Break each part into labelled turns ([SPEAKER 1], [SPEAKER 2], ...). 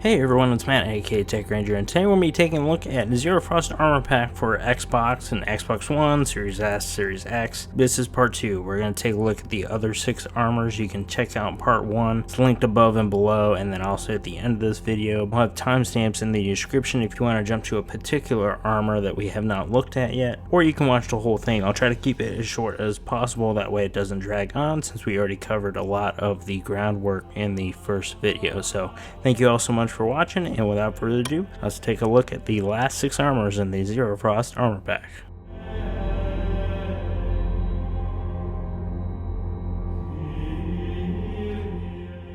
[SPEAKER 1] Hey everyone, it's Matt, aka Tech Ranger, and today we'll be taking a look at Zerofrost Armor Pack for Xbox and Xbox One, Series S, Series X. This is part 2. We're going to take a look at the other 6 armors. You can check out part 1. It's linked above and below, and then also at the end of this video. We'll have timestamps in the description if you want to jump to a particular armor that we have not looked at yet, or you can watch the whole thing. I'll try to keep it as short as possible, that way it doesn't drag on, since we already covered a lot of the groundwork in the first video. So thank you all so much for watching, and without further ado, let's take a look at the last 6 armors in the Zerofrost Armor Pack.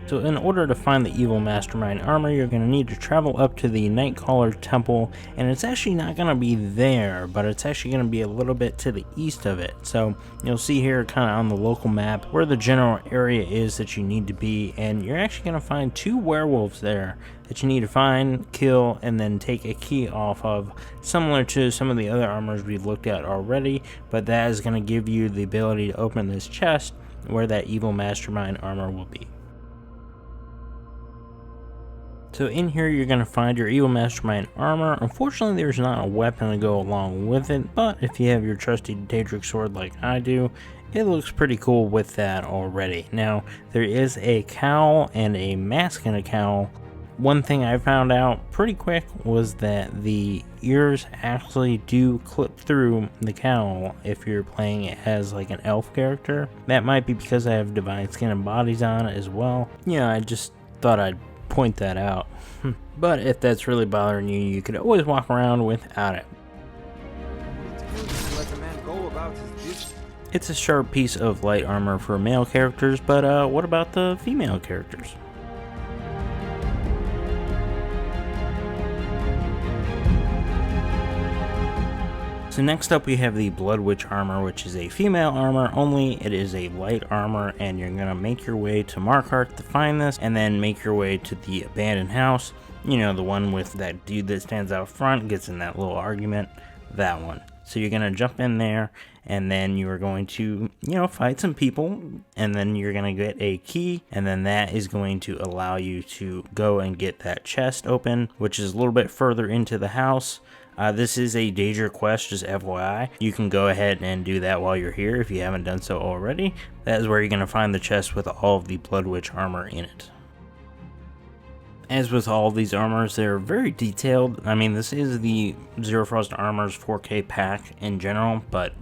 [SPEAKER 1] So in order to find the Evil Mastermind armor, you're going to need to travel up to the Nightcaller Temple, and it's actually not going to be there, but it's actually going to be a little bit to the east of it. So you'll see here kind of on the local map where the general area is that you need to be, and you're actually going to find 2 werewolves there that you need to find, kill, and then take a key off of, similar to some of the other armors we've looked at already, but that is going to give you the ability to open this chest where that Evil Mastermind armor will be. So in here you're going to find your Evil Mastermind armor. Unfortunately there's not a weapon to go along with it, but if you have your trusty Daedric sword like I do, it looks pretty cool with that already. Now there is a cowl and a mask and a cowl. One thing I found out pretty quick was that the ears actually do clip through the cowl if you're playing it as like an elf character. That might be because I have Divine Skin and Bodies on as well. Yeah, I just thought I'd point that out. But if that's really bothering you, you could always walk around without it. It's a sharp piece of light armor for male characters, but what about the female characters? So next up we have the Blood Witch armor, which is a female armor only. It is a light armor, and you're going to make your way to Markarth to find this, and then make your way to the abandoned house. You know, the one with that dude that stands out front, gets in that little argument, that one. So you're going to jump in there, and then you are going to, fight some people, and then you're going to get a key, and then that is going to allow you to go and get that chest open, which is a little bit further into the house. This is a Daedric quest, just FYI. You can go ahead and do that while you're here if you haven't done so already. That is where you're going to find the chest with all of the Blood Witch armor in it. As with all of these armors, they're very detailed. I mean, this is the Zerofrost Armor's 4K pack in general, but,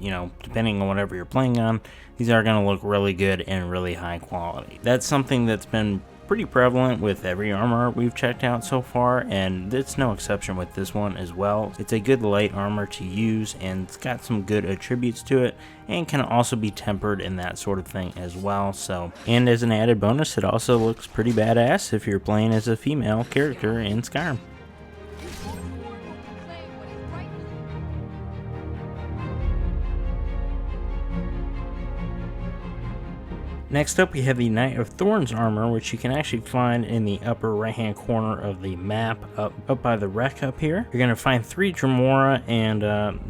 [SPEAKER 1] depending on whatever you're playing on, these are going to look really good and really high quality. That's something that's been pretty prevalent with every armor we've checked out so far, and it's no exception with this one as well. It's a good light armor to use, and it's got some good attributes to it, and can also be tempered and that sort of thing as well. So, and as an added bonus, it also looks pretty badass if you're playing as a female character in Skyrim. Next up we have the Knight of Thorns armor, which you can actually find in the upper right hand corner of the map up by the wreck up here. You're going to find 3 Dremora, and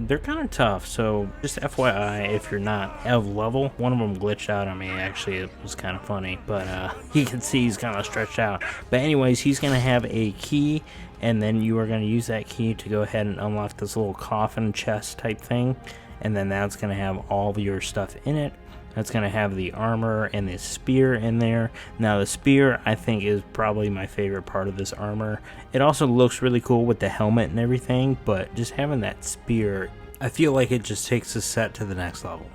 [SPEAKER 1] they're kind of tough, so just FYI if you're not of level. One of them glitched out on me, actually. It was kind of funny, but you can see he's kind of stretched out. But anyways, he's going to have a key, and then you are going to use that key to go ahead and unlock this little coffin chest type thing, and then that's going to have all of your stuff in it. That's going to have the armor and the spear in there. Now the spear, I think, is probably my favorite part of this armor. It also looks really cool with the helmet and everything, but just having that spear, I feel like it just takes the set to the next level.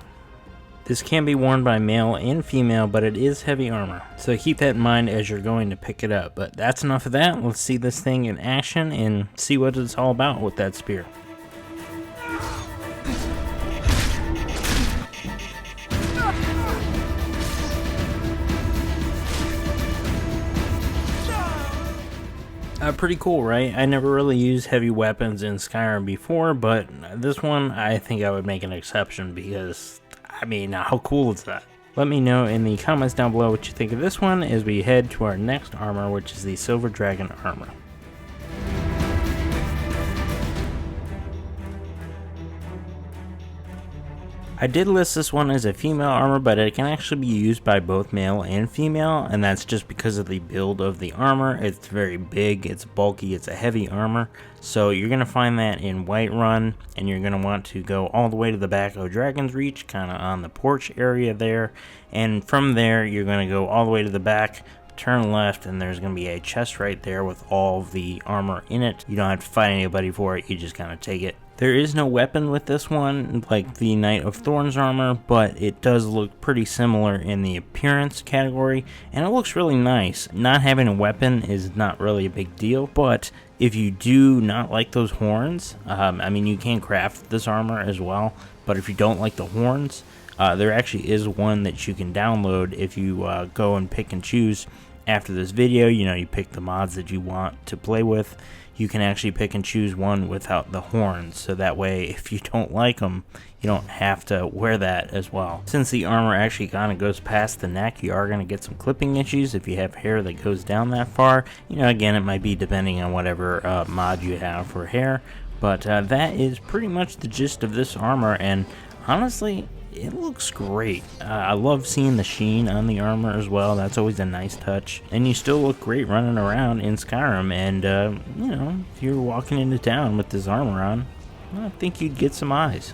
[SPEAKER 1] This can be worn by male and female, but it is heavy armor, so keep that in mind as you're going to pick it up. But that's enough of that. Let's see this thing in action and see what it's all about with that spear. Pretty cool, right? I never really used heavy weapons in Skyrim before, but this one I think I would make an exception because, I mean, how cool is that? Let me know in the comments down below what you think of this one as we head to our next armor, which is the Silver Dragon armor. I did list this one as a female armor, but it can actually be used by both male and female, and that's just because of the build of the armor. It's very big, it's bulky, it's a heavy armor, so you're going to find that in Whiterun, and you're going to want to go all the way to the back of Dragon's Reach, kind of on the porch area there, and from there you're going to go all the way to the back, turn left, and there's going to be a chest right there with all of the armor in it. You don't have to fight anybody for it, you just kind of take it. There is no weapon with this one, like the Knight of Thorns armor, but it does look pretty similar in the appearance category, and it looks really nice. Not having a weapon is not really a big deal, but if you do not like those horns, I mean, you can craft this armor as well, but if you don't like the horns, there actually is one that you can download if you go and pick and choose after this video. You know, you pick the mods that you want to play with. You can actually pick and choose one without the horns, so that way if you don't like them, you don't have to wear that as well. Since the armor actually kind of goes past the neck, you are going to get some clipping issues if you have hair that goes down that far. You know, again, it might be depending on whatever mod you have for hair, but that is pretty much the gist of this armor, and honestly, it looks great. I love seeing the sheen on the armor as well. That's always a nice touch. And you still look great running around in Skyrim. And, you know, if you're walking into town with this armor on, I think you'd get some eyes.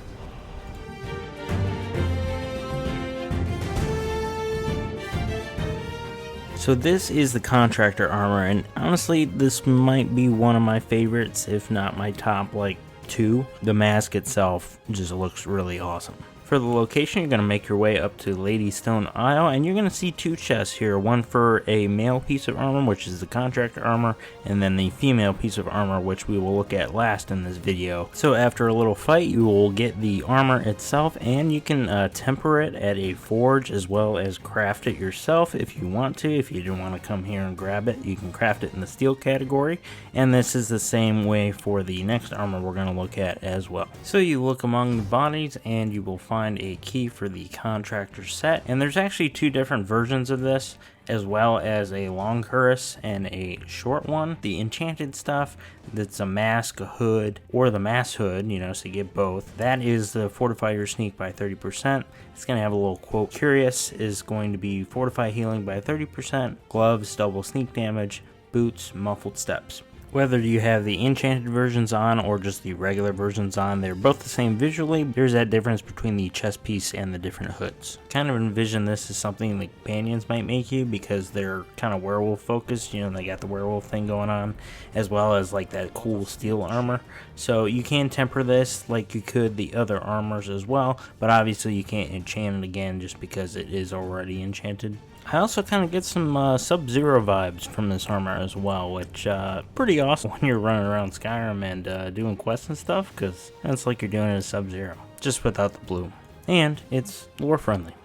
[SPEAKER 1] So this is the Contractor Armor. And honestly, this might be one of my favorites, if not my top, like, 2. The mask itself just looks really awesome. For the location, you're going to make your way up to Ladystone Isle, and you're going to see 2 chests here. One for a male piece of armor, which is the Contractor Armor, and then the female piece of armor, which we will look at last in this video. So after a little fight, you will get the armor itself, and you can temper it at a forge as well as craft it yourself if you want to. If you didn't want to come here and grab it, you can craft it in the steel category, and this is the same way for the next armor we're going to look at as well. So you look among the bodies, and you will find a key for the Contractor set, and there's actually 2 different versions of this, as well as a long cuirass and a short one. The enchanted stuff, that's a mask, a hood, or the mass hood, you know, so you get both. That is the fortify your sneak by 30%. It's going to have a little quote. Curious is going to be fortify healing by 30%, gloves, double sneak damage, boots, muffled steps. Whether you have the enchanted versions on or just the regular versions on, they're both the same visually. There's that difference between the chest piece and the different hoods. Kind of envision this as something the companions might make you, because they're kind of werewolf focused. You know, they got the werewolf thing going on, as well as like that cool steel armor. So you can temper this like you could the other armors as well, but obviously you can't enchant it again just because it is already enchanted. I also kind of get some Sub-Zero vibes from this armor as well, which pretty awesome when you're running around Skyrim and doing quests and stuff, because it's like you're doing it as Sub-Zero, just without the blue. And it's lore friendly.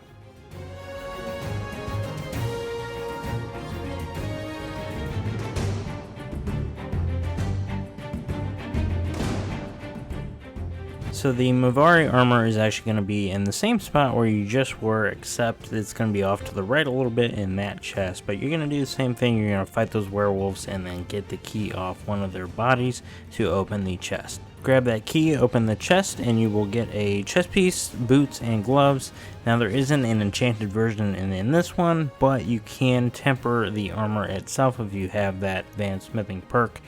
[SPEAKER 1] So the Mavari Armor is actually going to be in the same spot where you just were, except it's going to be off to the right a little bit in that chest. But you're going to do the same thing. You're going to fight those werewolves and then get the key off one of their bodies to open the chest. Grab that key, open the chest, and you will get a chest piece, boots, and gloves. Now there isn't an enchanted version in this one, but you can temper the armor itself if you have that advanced smithing perk.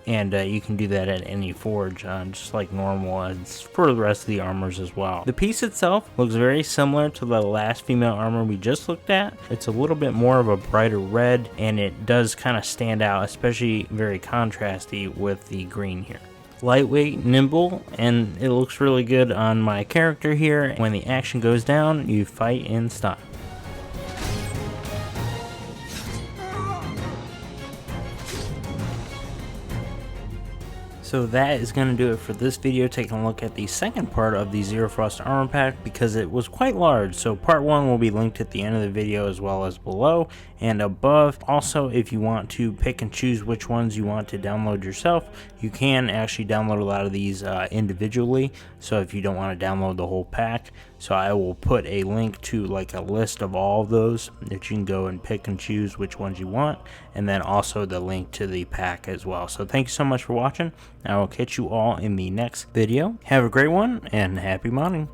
[SPEAKER 1] And you can do that at any forge, just like normal, as for the rest of the armors as well. The piece itself looks very similar to the last female armor we just looked at. It's a little bit more of a brighter red, and it does kind of stand out, especially very contrasty with the green here. Lightweight, nimble, and it looks really good on my character here. When the action goes down, you fight in style. So that is going to do it for this video, taking a look at the second part of the Zerofrost Armor Pack, because it was quite large. So part 1 will be linked at the end of the video as well as below and above. Also, if you want to pick and choose which ones you want to download yourself, you can actually download a lot of these individually. So if you don't want to download the whole pack, so I will put a link to like a list of all of those that you can go and pick and choose which ones you want, and then also the link to the pack as well. So thank you so much for watching. I will catch you all in the next video. Have a great one and happy modding.